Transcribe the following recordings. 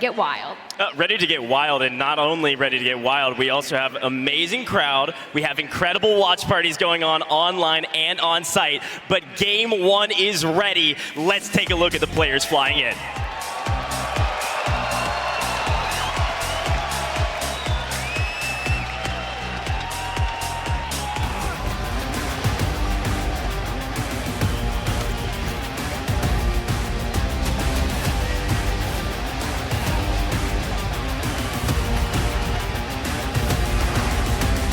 Get wild. Ready to get wild, and not only ready to get wild, we also have amazing crowd. We have incredible watch parties going on online and on site, but game one is ready. Let's take a look at the players flying in.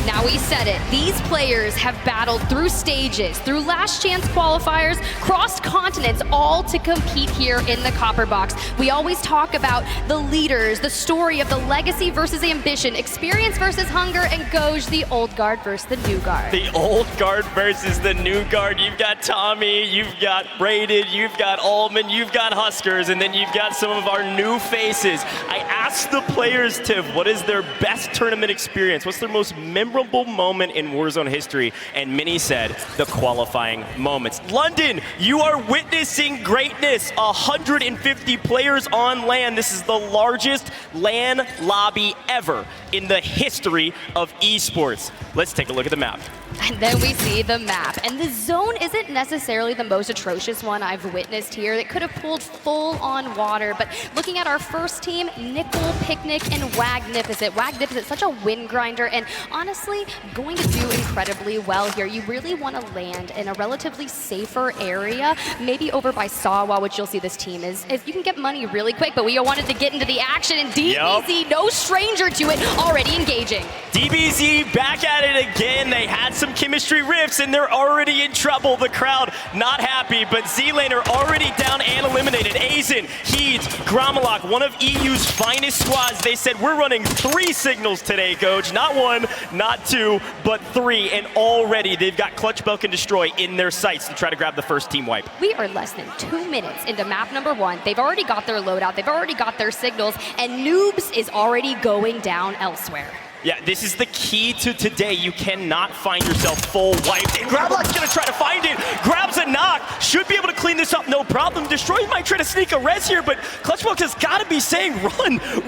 Now we said it, these players have battled through stages, through last chance qualifiers, crossed continents, all to compete here in the Copper Box. We always talk about the leaders, the story of the legacy versus ambition, experience versus hunger, and Goj, the old guard versus the new guard. The old guard versus the new guard. You've got Tommy, you've got Braided, you've got Allman, you've got Huskerrs, and then you've got some of our new faces. I asked the players, Tiv, what is their best tournament experience? What's their most memorable moment in Warzone history? And many said the qualifying moments. London, you are witnessing greatness. 150 players on LAN. This is the largest LAN lobby ever in the history of esports. Let's take a look at the map. And then we see the map. And the zone isn't necessarily the most atrocious one I've witnessed here. It could have pulled full on water. But looking at our first team, Nickel, Picnic, and Wagnificent. Wagnificent, such a win grinder, and honestly, going to do incredibly well here. You really want to land in a relatively safer area, maybe over by Sawa, which you'll see this team is you can get money really quick, but we wanted to get into the action, and DBZ, no stranger to it, already engaging. DBZ back at it again. They had some chemistry rifts, and they're already in trouble. The crowd not happy, but Zlaner already down and eliminated. Aydan, Heed, Gromalok, one of EU's finest squads. They said, we're running 3 signals today, Goj. Not 1, not 2, but 3, and already they've got Clutch, Belk, and Destroy in their sights to try to grab the first team wipe. We are less than 2 minutes into map number 1. They've already got their loadout, they've already got their signals, and Noobs is already going down elsewhere. Yeah, this is the key to today. You cannot find yourself full wiped. And Gromalok's gonna try to find it. Grabs a knock. Should be able to clean this up, no problem. Destroy might try to sneak a res here, but Clutchbox has gotta be saying,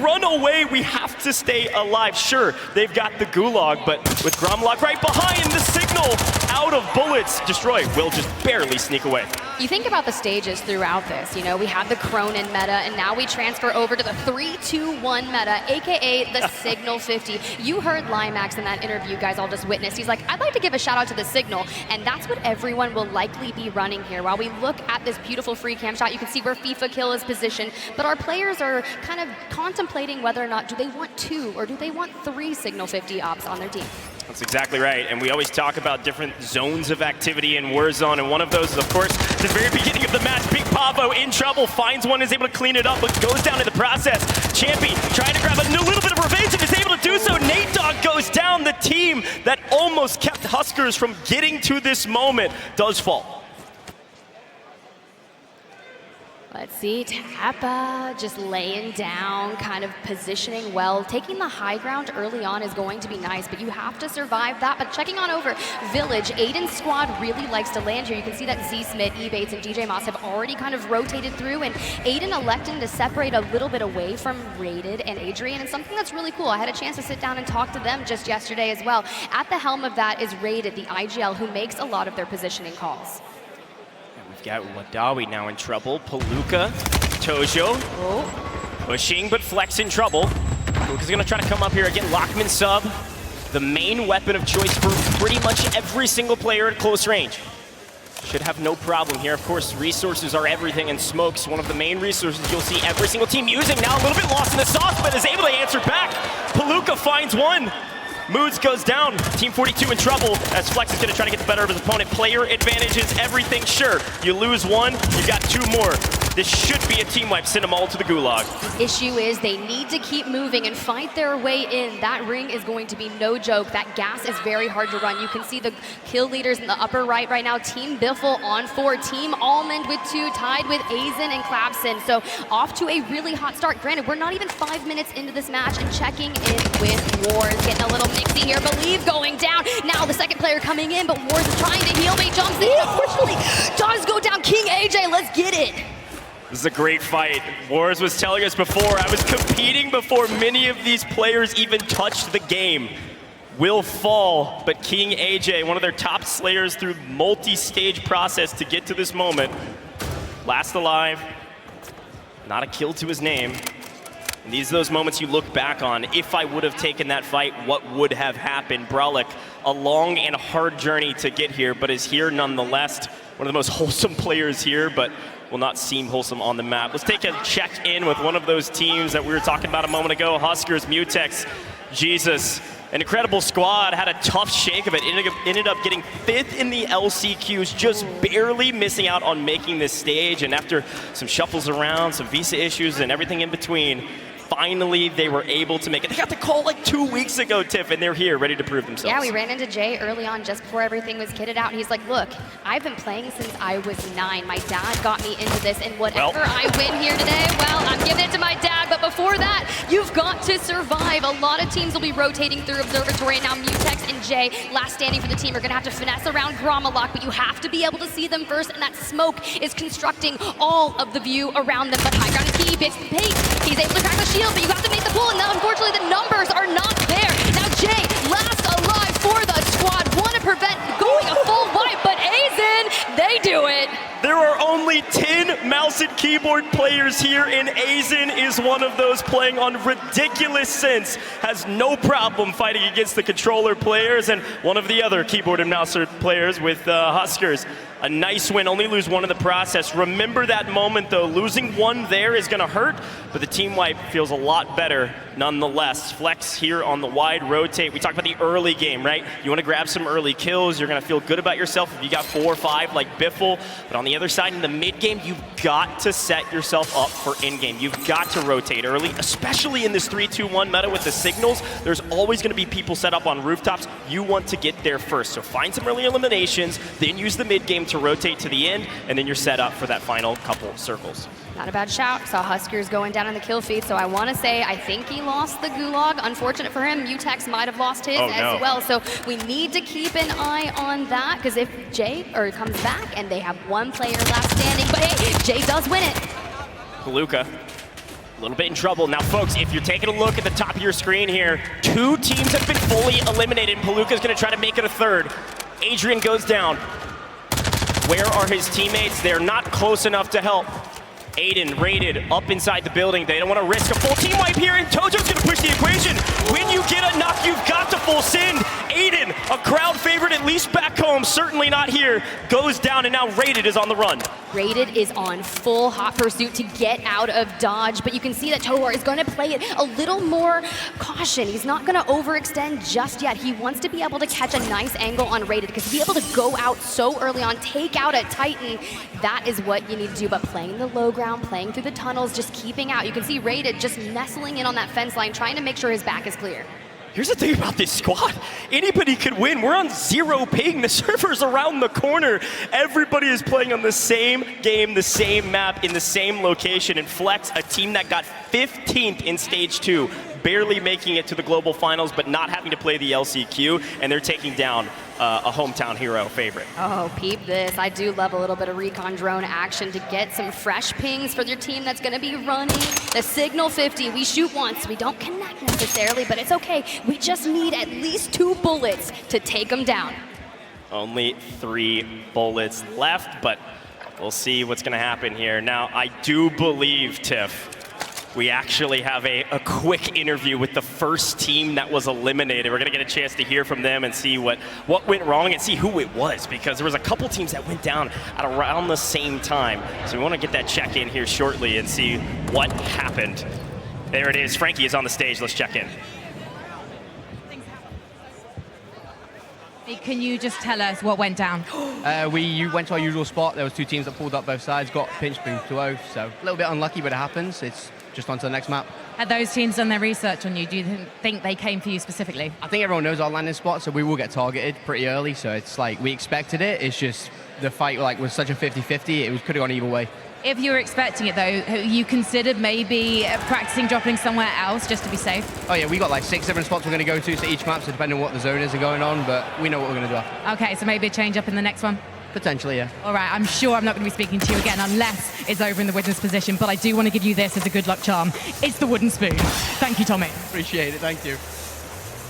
run away. We have to stay alive. Sure, they've got the gulag, but with Gromalok right behind, the signal out of bullets. Destroy will just barely sneak away. You think about the stages throughout this, you know, we had the Cronin meta, and now we transfer over to the 3-2-1 meta, AKA the Signal 50. You heard Limax in that interview you guys all just witnessed. He's like, I'd like to give a shout out to the Signal, and that's what everyone will likely be running here. While we look at this beautiful free cam shot, you can see where FIFA Kill is positioned, but our players are kind of contemplating whether or not do they want 2 or do they want 3 Signal 50 ops on their team. That's exactly right, and we always talk about different zones of activity in Warzone, and one of those is, of course, the very beginning of the match. Big Pavo in trouble, finds one, is able to clean it up, but goes down in the process. Champy trying to grab a little bit of revenge and is able to do so. Nate Dogg goes down. The team that almost kept Huskerrs from getting to this moment does fall. Let's see, Tappa just laying down, kind of positioning well. Taking the high ground early on is going to be nice, but you have to survive that. But checking on over Village, Aydan's squad really likes to land here. You can see that Z Smith, Ebates, and DJ Moss have already kind of rotated through, and Aydan electing to separate a little bit away from Rated and Adrian, and something that's really cool. I had a chance to sit down and talk to them just yesterday as well. At the helm of that is Rated, the IGL, who makes a lot of their positioning calls. We've got Wadawi now in trouble. Palooka, Tojo, pushing, but Flex in trouble. Palooka's gonna try to come up here again. Lockman sub, the main weapon of choice for pretty much every single player at close range. Should have no problem here. Of course, resources are everything, and Smoke's one of the main resources you'll see every single team using. Now a little bit lost in the sauce, but is able to answer back. Palooka finds one. Moods goes down. Team 42 in trouble as Flex is going to try to get the better of his opponent. Player advantage is everything. Sure, you lose one, you got 2 more. This should be a team wipe. Send them all to the gulag. The issue is they need to keep moving and fight their way in. That ring is going to be no joke. That gas is very hard to run. You can see the kill leaders in the upper right now. Team Biffle on 4. Team Almond with 2, tied with Aydan and Clapson. So off to a really hot start. Granted, we're not even 5 minutes into this match, and checking in with Wars. Getting a little mixy here. Believe going down. Now the second player coming in, but Wars is trying to heal, but he jumps in. Unfortunately, does go down. King AJ, let's get it. This is a great fight. Wars was telling us before, I was competing before many of these players even touched the game. Will fall, but King AJ, one of their top slayers through multi-stage process to get to this moment. Last alive, not a kill to his name. And these are those moments you look back on. If I would have taken that fight, what would have happened? Brolic, a long and hard journey to get here, but is here nonetheless. One of the most wholesome players here, but will not seem wholesome on the map. Let's take a check-in with one of those teams that we were talking about a moment ago, Huskerrs, Mutex. Jesus, an incredible squad, had a tough shake of it, ended up getting 5th in the LCQs, just barely missing out on making this stage, and after some shuffles around, some visa issues, and everything in between, finally they were able to make it. They got the call like 2 weeks ago, Tiff, and they're here, ready to prove themselves. Yeah, we ran into Jay early on just before everything was kitted out, and he's like, look, I've been playing since I was 9. My dad got me into this, and whatever I win here today, well, I'm giving it to my dad, but before that, you've got to survive. A lot of teams will be rotating through Observatory, and now Mutex and Jay, last standing for the team, are gonna have to finesse around Gromalok, but you have to be able to see them first, and that smoke is constructing all of the view around them, but high ground is key, bits the pace. He's able to crack the shield, but you have to make the pull, and now unfortunately the numbers are not there. Now Jay, last alive for the squad, want to prevent going a full wipe, but Azen, they do it. There are only 10 mouse and keyboard players here, and Azen is one of those playing on ridiculous sense. Has no problem fighting against the controller players, and one of the other keyboard and mouse players with Huskerrs. A nice win, only lose one in the process. Remember that moment though, losing one there is gonna hurt, but the team wipe feels a lot better nonetheless. Flex here on the wide rotate. We talked about the early game, right? You wanna grab some early kills, you're gonna feel good about yourself if you got 4 or 5 like Biffle, but on the other side in the mid game, you've got to set yourself up for in-game. You've got to rotate early, especially in this 3-2-1 meta with the signals. There's always gonna be people set up on rooftops. You want to get there first, so find some early eliminations, then use the mid game to rotate to the end, and then you're set up for that final couple circles. Not a bad shout. Saw Huskerrs going down in the kill feed, so I want to say I think he lost the Gulag. Unfortunate for him, Mutex might have lost his as well. So we need to keep an eye on that, because if Jay comes back and they have one player last standing, but hey, Jay does win it. Palooka, a little bit in trouble. Now folks, if you're taking a look at the top of your screen here, 2 teams have been fully eliminated. Palooka's gonna try to make it a third. Adrian goes down. Where are his teammates? They're not close enough to help. Aydan raided up inside the building. They don't want to risk a full team wipe here, and Tojo's going to push the equation. When you get a knock, you've got to full send. Aydan, a crowd favorite, at least back home, certainly not here, goes down, and now Raided is on the run. Raided is on full hot pursuit to get out of dodge, but you can see that Tovar is going to play it a little more caution. He's not going to overextend just yet. He wants to be able to catch a nice angle on Raided, because to be able to go out so early on, take out a Titan, that is what you need to do. But playing the low ground, playing through the tunnels, just keeping out. You can see Raided just nestling in on that fence line, trying to make sure his back is clear. Here's the thing about this squad. Anybody could win. We're on 0 ping. The server's around the corner. Everybody is playing on the same game, the same map, in the same location. And Flex, a team that got 15th in stage 2, barely making it to the global finals, but not having to play the LCQ, and they're taking down a hometown hero favorite. Oh, peep this. I do love a little bit of recon drone action to get some fresh pings for your team that's going to be running the Signal 50. We shoot once. We don't connect necessarily, but it's okay. We just need at least 2 bullets to take them down. Only 3 bullets left, but we'll see what's going to happen here. Now, I do believe, Tiff, we actually have a quick interview with the first team that was eliminated. We're gonna get a chance to hear from them and see what went wrong and see who it was, because there was a couple teams that went down at around the same time. So we wanna get that check in here shortly and see what happened. There it is, Frankie is on the stage, let's check in. Can you just tell us what went down? We went to our usual spot. There was 2 teams that pulled up both sides, got pinched through 2-0, so a little bit unlucky, but it happens. It's just on to the next map. Had those teams done their research on you? Do you think they came for you specifically? I think everyone knows our landing spot, so we will get targeted pretty early, so it's like we expected it. It's just the fight was such a 50-50, it could have gone either way. If you were expecting it though, you considered maybe practicing dropping somewhere else just to be safe? Oh yeah, we got like 6, 7 spots we're going to go to each map, so depending on what the zone is going on, but we know what we're going to do. Okay, so maybe a change up in the next one? Potentially, yeah. All right, I'm sure I'm not going to be speaking to you again unless it's over in the witness position, but I do want to give you this as a good luck charm. It's the wooden spoon. Thank you, Tommy. Appreciate it, thank you.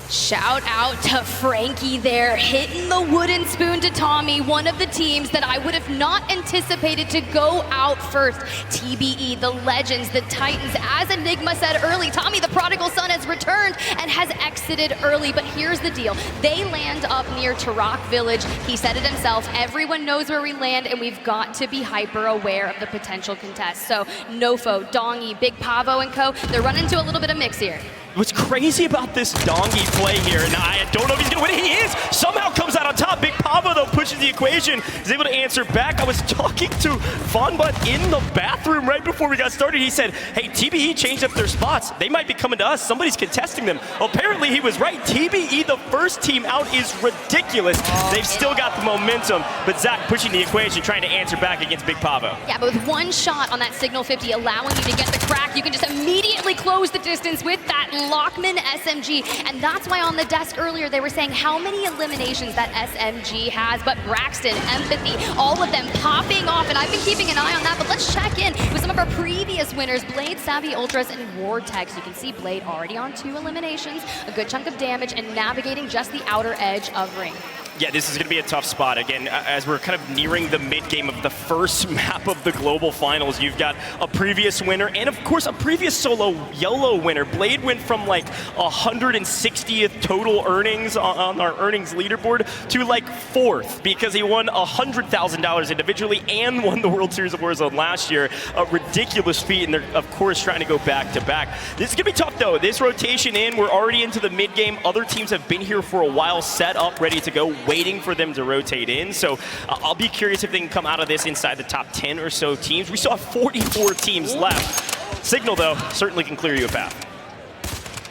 Shout out to Frankie there, hitting the wooden spoon to Tommy, one of the teams that I would have not anticipated to go out first. TBE, the Legends, the Titans, as Enigma said early, Tommy the prodigal son has returned and has exited early, but here's the deal. They land up near Tarak Village. He said it himself, everyone knows where we land and we've got to be hyper aware of the potential contest. So Nofo, Dongy, Big Pavo and co, they're running into a little bit of mix here. What's crazy about this Dongy play here, and I don't know if he's gonna win it, he is! Somehow comes out on top. Big Pavo, though, pushes the equation, is able to answer back. I was talking to Vonbutt in the bathroom right before we got started. He said, hey, TBE changed up their spots. They might be coming to us. Somebody's contesting them. Apparently, he was right. TBE, the first team out, is ridiculous. They've still got the momentum, but Zach pushing the equation, trying to answer back against Big Pavo. Yeah, but with one shot on that Signal 50 allowing you to get the crack, you can just immediately close the distance with that Lockman SMG. And that's why on the desk earlier they were saying how many eliminations that SMG has, but Braxton, Empathy, all of them popping off, and I've been keeping an eye on that, but let's check in with some of our previous winners, Blade, Savvy Ultras, and Vortex. You can see Blade already on 2 eliminations, a good chunk of damage, and navigating just the outer edge of Ring. Yeah, this is going to be a tough spot. Again, as we're kind of nearing the mid-game of the first map of the Global Finals, you've got a previous winner and, of course, a previous solo YOLO winner. Blade went from, like, 160th total earnings on our earnings leaderboard to, like, 4th because he won $100,000 individually and won the World Series of Warzone last year. A ridiculous feat, and they're, of course, trying to go back-to-back. This is going to be tough, though. This rotation in, we're already into the mid-game. Other teams have been here for a while, set up, ready to go, waiting for them to rotate in. So I'll be curious if they can come out of this inside the top 10 or so teams. We still have 44 teams left. Signal, though, certainly can clear you a path.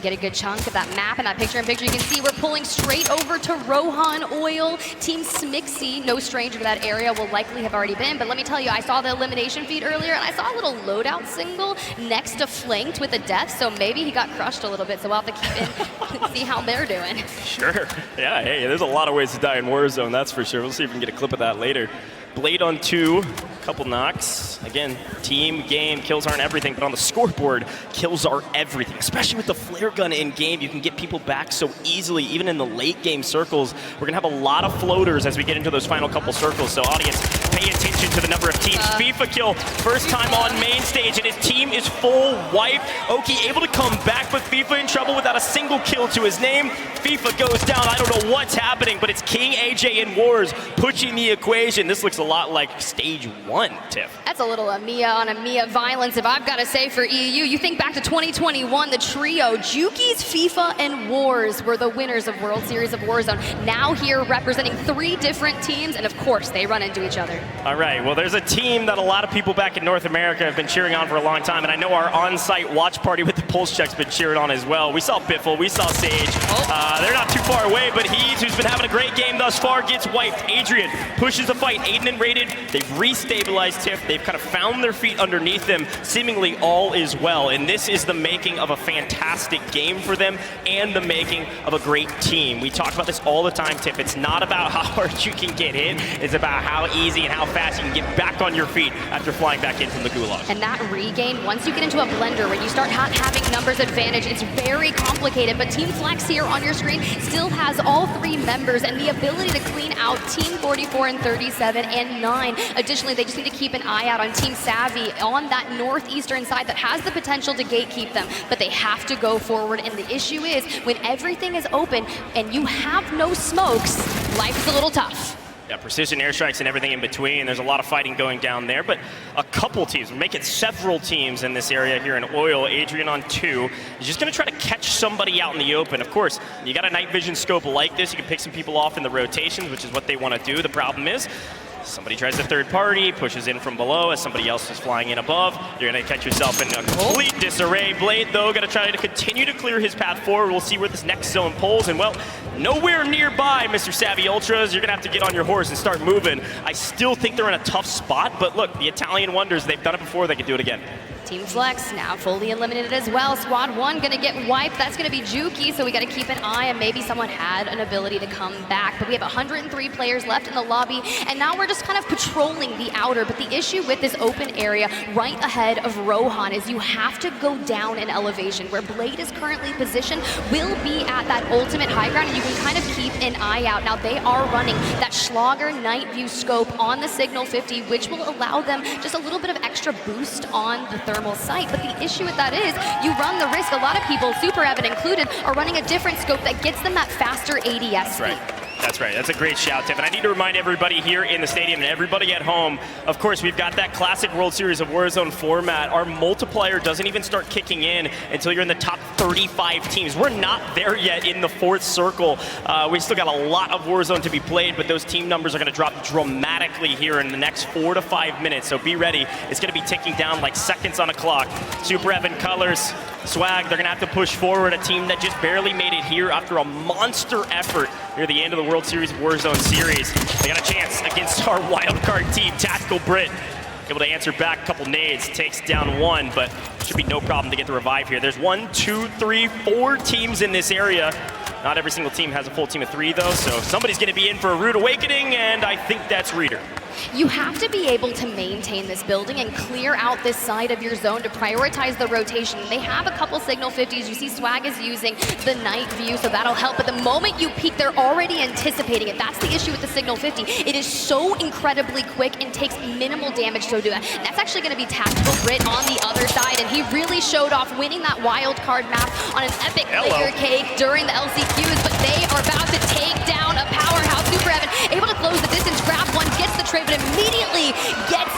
Get a good chunk of that map and that picture-in-picture. You can see we're pulling straight over to Rohan Oil. Team Smixy, no stranger to that area, will likely have already been. But let me tell you, I saw the elimination feed earlier, and I saw a little loadout single next to Flanked with a death, so maybe he got crushed a little bit, so we'll have to keep in see how they're doing. Sure. Yeah, hey, there's a lot of ways to die in Warzone, that's for sure. We'll see if we can get a clip of that later. Blade on 2, couple knocks. Again, team, game, kills aren't everything, but on the scoreboard, kills are everything. Especially with the flare gun in game, you can get people back so easily, even in the late game circles. We're gonna have a lot of floaters as we get into those final couple circles, so audience, pay attention to the number of teams. FIFA kill, first time on main stage, and his team is full wipe. Oki able to come back, but FIFA in trouble without a single kill to his name. FIFA goes down, I don't know what's happening, but it's King AJ and Wars pushing the equation. This looks a lot like stage 1, Tiff. That's a little Amiya on Amiya violence, if I've got to say, for EU. You think back to 2021, the trio, Juki's, FIFA, and Wars were the winners of World Series of Warzone. Now here representing 3 different teams, and of course, they run into each other. All right, well, there's a team that a lot of people back in North America have been cheering on for a long time, and I know our on-site watch party with the Pulse Check's been cheering on as well. We saw Biffle, we saw Sage. They're not too far away, but He's, who's been having a great game thus far, gets wiped. Adrian pushes the fight. Aiden and Rated, they've restabilized Tiff. They've kind of found their feet underneath them. Seemingly all is well, and this is the making of a fantastic game for them and the making of a great team. We talk about this all the time, Tiff. It's not about how hard you can get hit. It's about how easy and how fast you can get back on your feet after flying back in from the gulag. And that regain, once you get into a blender, when you start having numbers advantage, it's very complicated. But Team Flex here on your screen still has all 3 members and the ability to clean out Team 44 and 37 and 9. Additionally, they just need to keep an eye out on Team Savvy on that northeastern side that has the potential to gatekeep them, but they have to go forward. And the issue is, when everything is open and you have no smokes, life is a little tough. Yeah, precision airstrikes and everything in between. There's a lot of fighting going down there, but a couple teams, we're making several teams in this area here in Oil. Adrian on 2 is just going to try to catch somebody out in the open. Of course, you got a night vision scope like this. You can pick some people off in the rotations, which is what they want to do. The problem is, somebody tries a third party, pushes in from below as somebody else is flying in above. You're going to catch yourself in a complete disarray. Blade, though, going to try to continue to clear his path forward. We'll see where this next zone pulls. And, well, nowhere nearby, Mr. Savvy Ultras. You're going to have to get on your horse and start moving. I still think they're in a tough spot, but look, the Italian Wonders, they've done it before. They can do it again. Team Flex now fully eliminated as well. Squad 1 gonna get wiped. That's gonna be Juki, so we gotta keep an eye, and maybe someone had an ability to come back. But we have 103 players left in the lobby, and now we're just kind of patrolling the outer. But the issue with this open area right ahead of Rohan is you have to go down in elevation. Where Blade is currently positioned will be at that ultimate high ground, and you can kind of keep an eye out. Now they are running that Schlager Night View scope on the Signal 50, which will allow them just a little bit of extra boost on the thermal sight. But the issue with that is you run the risk. A lot of people, Super Evan included, are running a different scope that gets them that faster ADS speed. That's right. That's a great shout, Tiff. And I need to remind everybody here in the stadium and everybody at home, of course, we've got that classic World Series of Warzone format. Our multiplier doesn't even start kicking in until you're in the top 35 teams. We're not there yet in the 4th circle. We still got a lot of Warzone to be played, but those team numbers are going to drop dramatically here in the next 4 to 5 minutes. So be ready. It's going to be ticking down like seconds on a clock. Super Evan Colors, Swagg, they're going to have to push forward a team that just barely made it here after a monster effort near the end of the World Series Warzone series. They got a chance against our wildcard team, Tactical Brit. Able to answer back, a couple nades, takes down one, but should be no problem to get the revive here. There's 1, 2, 3, 4 teams in this area. Not every single team has a full team of 3 though, so somebody's gonna be in for a rude awakening, and I think that's Reader. You have to be able to maintain this building and clear out this side of your zone to prioritize the rotation. They have a couple Signal 50s. You see Swagg is using the night view, so that'll help. But the moment you peek, they're already anticipating it. That's the issue with the Signal 50. It is so incredibly quick and takes minimal damage to do that. That's actually going to be Tactical Brit on the other side, and he really showed off winning that wild card map on an epic layer cake during the LCQs, but they are about to take down a powerhouse. Super Evan able to close the distance, grab one, gets the trade, but immediately gets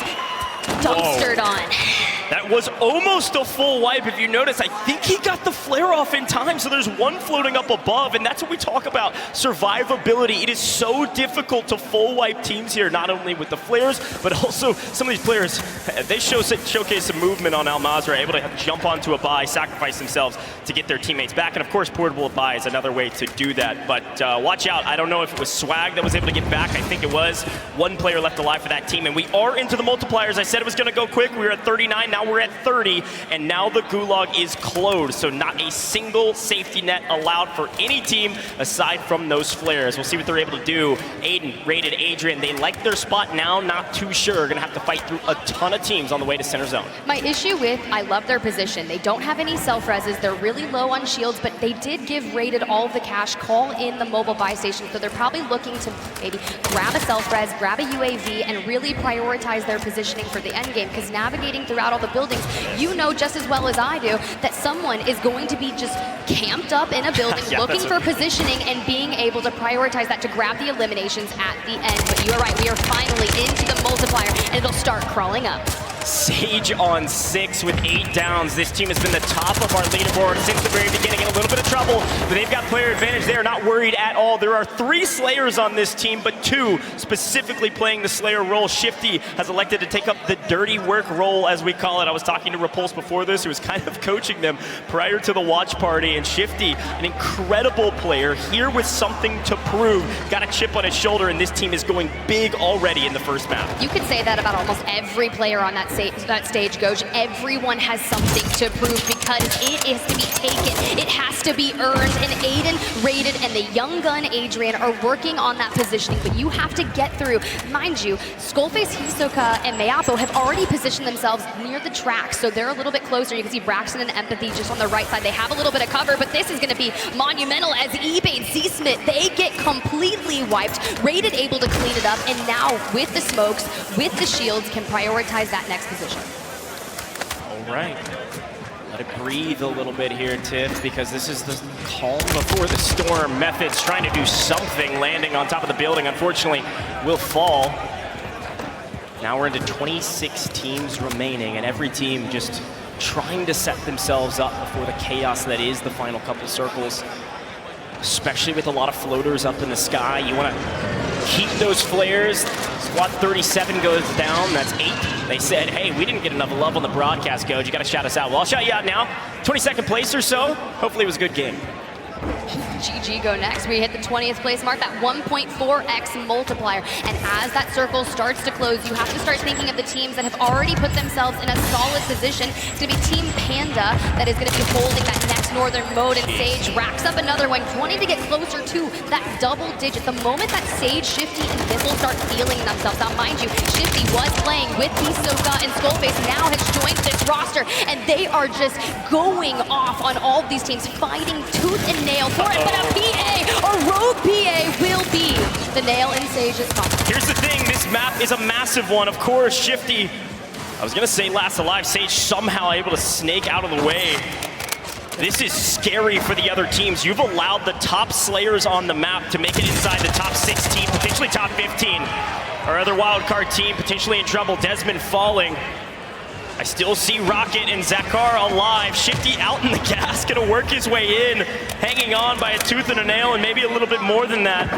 dumpstered on. That was almost a full wipe. If you notice, I think he got the flare off in time, so there's one floating up above, and that's what we talk about, survivability. It is so difficult to full wipe teams here, not only with the flares, but also some of these players, they showcase some movement on Al Mazrah, able to jump onto a buy, sacrifice themselves to get their teammates back, and of course, portable buy is another way to do that. But watch out, I don't know if it was Swagg that was able to get back. I think it was. One player left alive for that team, and we are into the multipliers. I said it was gonna go quick. We were at 39, now we're at 30, and now the gulag is closed, so not a single safety net allowed for any team aside from those flares. We'll see what they're able to do. Aydan, Rated, Adrian, they like their spot now, not too sure. Gonna have to fight through a ton of teams on the way to center zone. My issue with, I love their position. They don't have any self-reses, they're really low on shields, but they did give Rated all of the cash, call in the mobile buy station, so they're probably looking to maybe grab a self-res, grab a UAV, and really prioritize their positioning for the end game, because navigating throughout all the buildings, you know just as well as I do that someone is going to be just camped up in a building looking for positioning and being able to prioritize that to grab the eliminations at the end. But you are right, we are finally into the multiplier, and it'll start crawling up. Sage on 6 with 8 downs. This team has been the top of our leaderboard since the very beginning, in a little bit of trouble, but they've got player advantage. They are not worried at all. There are 3 Slayers on this team, but 2 specifically playing the Slayer role. Shifty has elected to take up the dirty work role, as we call it. I was talking to Repulse before this, who was kind of coaching them prior to the watch party, and Shifty, an incredible player, here with something to prove. Got a chip on his shoulder, and this team is going big already in the first map. You could say that about almost every player on that stage, Goj. Everyone has something to prove because it is to be taken. It has to be earned, and Aydan, Rated, and the young gun Adrian are working on that positioning, but you have to get through. Mind you, Skullface, Hisoka, and Mayapo have already positioned themselves near the track, so they're a little bit closer. You can see Braxton and Empathy just on the right side. They have a little bit of cover, but this is going to be monumental as eBay and C-Smith, they get completely wiped. Rated able to clean it up, and now with the smokes, with the shields, can prioritize that next position. All right. Let it breathe a little bit here, Tiff, because this is the calm before the storm. Methods trying to do something, landing on top of the building, unfortunately, will fall. Now we're into 26 teams remaining, and every team just trying to set themselves up before the chaos that is the final couple circles, especially with a lot of floaters up in the sky. You want to keep those flares. Squad 37 goes down, that's 8. They said, hey, we didn't get enough love on the broadcast, Coach. You got to shout us out. Well, I'll shout you out now. 22nd place or so. Hopefully it was a good game. GG go next. We hit the 20th place mark, that 1.4x multiplier. And as that circle starts to close, you have to start thinking of the teams that have already put themselves in a solid position. It's going to be Team Panda that is going to be holding that next northern mode, and Sage racks up another one, wanting to get closer to that double digit. The moment that Sage, Shifty, and Biffle start feeling themselves. Now, mind you, Shifty was playing with Hisoka and Skullface, now has joined this roster, and they are just going off on all of these teams, fighting tooth and nail for it. But a PA, or Rogue PA, will be the nail in Sage's coffin. Here's the thing, this map is a massive one. Of course, Shifty, I was gonna say last alive, Sage somehow able to snake out of the way. This is scary for the other teams. You've allowed the top slayers on the map to make it inside the top 16, potentially top 15. Our other wildcard team potentially in trouble. Desmond falling. I still see Rocket and Zakar alive. Shifty out in the gas, gonna work his way in, hanging on by a tooth and a nail, and maybe a little bit more than that.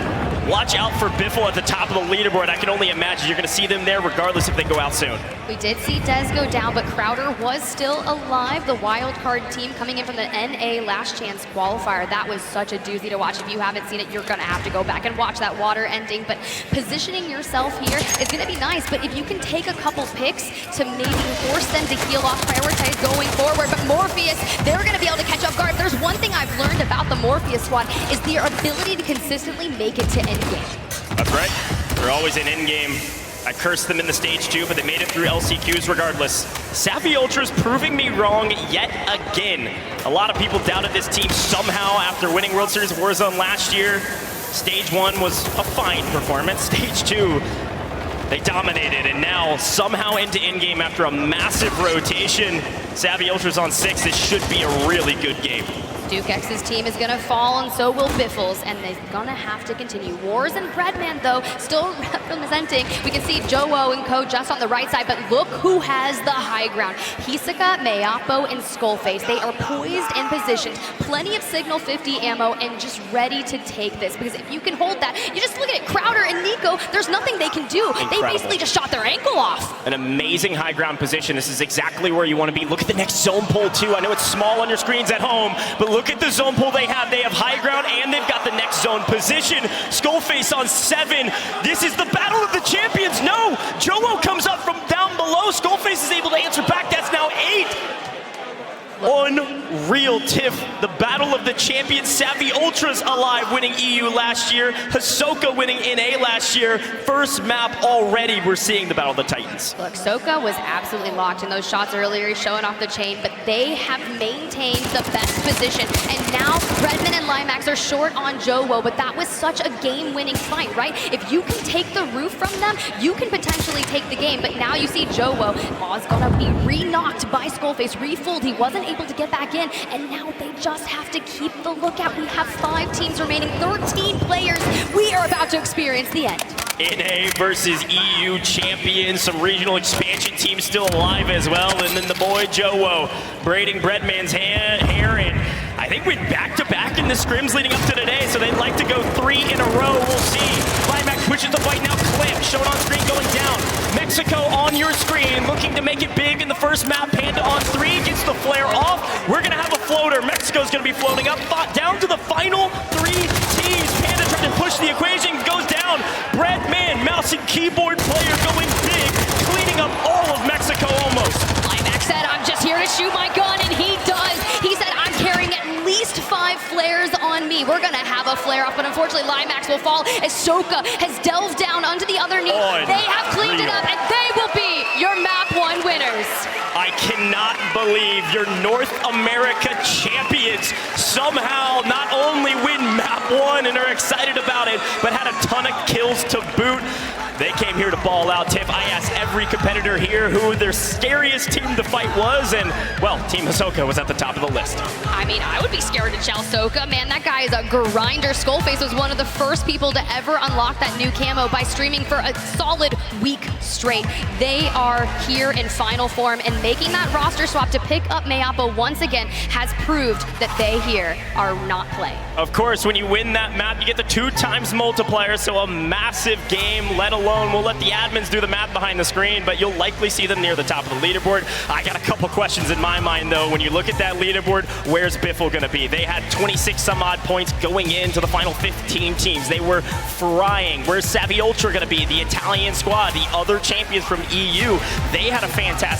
Watch out for Biffle at the top of the leaderboard. I can only imagine you're gonna see them there regardless if they go out soon. We did see Dez go down, but Crowder was still alive. The wild card team coming in from the NA Last Chance qualifier. That was such a doozy to watch. If you haven't seen it, you're gonna have to go back and watch that water ending. But positioning yourself here is gonna be nice, but if you can take a couple picks to maybe force them to heal off, prioritize going forward. But Morpheus, they're gonna be able to catch off guard. If there's one thing I've learned about the Morpheus squad, is their ability to consistently make it to endgame. That's right. They're always in endgame. I cursed them in the stage 2, but they made it through LCQs regardless. Savvy Ultra's proving me wrong yet again. A lot of people doubted this team somehow after winning World Series of Warzone last year. Stage 1 was a fine performance. Stage 2, they dominated, and now somehow into endgame after a massive rotation. Savvy Ultra's on 6. This should be a really good game. Duke X's team is gonna fall, and so will Biffle's, and they're gonna have to continue. Wars and Breadman, though, still representing. We can see Joewo and Co just on the right side, but look who has the high ground. Hisoka, Mayapo, and Skullface. They are poised and positioned. Plenty of Signal 50 ammo, and just ready to take this, because if you can hold that, you just look at it, Crowder and Nico, there's nothing they can do. Incredible. They basically just shot their ankle off. An amazing high ground position. This is exactly where you want to be. Look at the next zone pull, too. I know it's small on your screens at home, but look at the zone pull they have. They have high ground, and they've got the next zone position. Skullface on 7. This is the battle of the champions. No! Joewo comes up from down below. Skullface is able to answer back. That's now 8. Unreal, Tiff. The battle of the champions. Savvy Ultras alive, winning EU last year. Hisoka winning NA last year. First map already, we're seeing the battle of the Titans. Look, Soka was absolutely locked in those shots earlier. He's showing off the chain, but they have maintained the best position. And now Redman and Limax are short on Joewo, but that was such a game-winning fight, right? If you can take the roof from them, you can potentially take the game. But now you see Joewo is gonna be re-knocked by Skullface, re-fooled. He wasn't able to get back in, and now they just have to keep the lookout. We have 5 teams remaining, 13 players. We are about to experience the end. NA versus EU champions, some regional expansion teams still alive as well, and then the boy Joewo braiding Breadman's hair, and I think we're back-to-back in the scrims leading up to today, so they'd like to go 3 in a row. We'll see. Climax pushes the fight now. Clip shown on screen going down. Mexico on your screen, looking to make it big in the first map. Panda on 3, gets the flare off. We're gonna have a floater. Mexico's gonna be floating up, down to the final 3 teams. Panda trying to push the equation, goes down. Breadman, mouse and keyboard player going big, cleaning up all of Mexico almost. Limax said, I'm just here to shoot my gun, and he does. He said, I'm carrying at least 5 flares on me. We're gonna have a flare off, but unfortunately Limax will fall as Soka has delved down onto the other knee. They have cleaned it up, and they will be your map 1 winners. I cannot believe your North America champions somehow not only win map 1 and are excited about it, but had a ton of kills to boot. They came here to ball out, Tiff. I asked every competitor here who their scariest team to fight was, and, well, Team Hisoka was at the top of the list. I mean, I would be scared to chow Soka. Man, that guy is a grinder. Skullface was one of the first people to ever unlock that new camo by streaming for a solid week straight. They are here in final form, and making that roster swap to pick up Mayapo once again has proved that they here are not playing. Of course, when you win that map, you get the 2 times multiplier, so a massive game, let alone we'll let let the admins do the math behind the screen, but you'll likely see them near the top of the leaderboard. I got a couple questions in my mind, though. When you look at that leaderboard, where's Biffle going to be? They had 26 some odd points going into the final 15 teams. They were frying. Where's Savvy Ultra going to be? The Italian squad, the other champions from EU, they had a fantastic